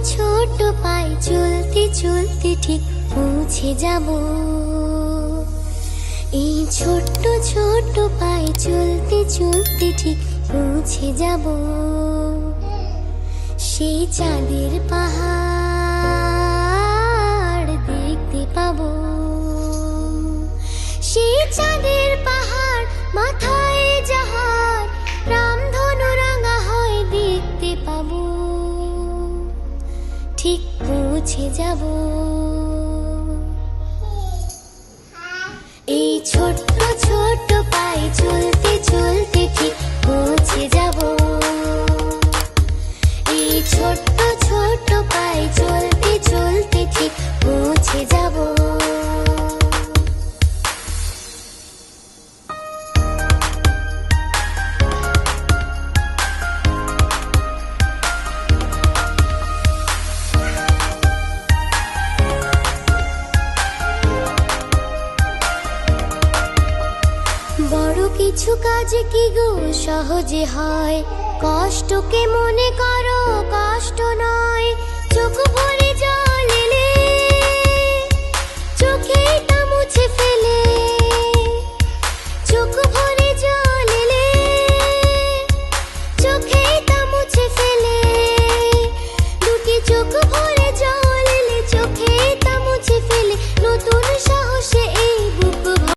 ছোট পায়ে চলতে চলতে ঠিক পৌঁছে যাব। এই ছোট্ট ছোট্ট পায়ে চলতে চলতে ঠিক পৌঁছে যাব সেই চাঁদের পাহাড় দেখতে পাবো। সেই চাঁদের পাহাড় মাথায় যাহার রামধনু রাঙা হয় দেখতে পাবো। ঠিক পৌঁছে যাব এই ছোট্ট ছোট্ট পায়ে চলতে চলতে ঠিক পৌঁছে যাব। এই ছোট্ট ছোট্ট পায়ে চলতে চলতে ঠিক পৌঁছে যাব। বড় কিছু কাজ কি গো সহজে হয়, কষ্টকে মনে করো কষ্ট নয়। চোখ ভরে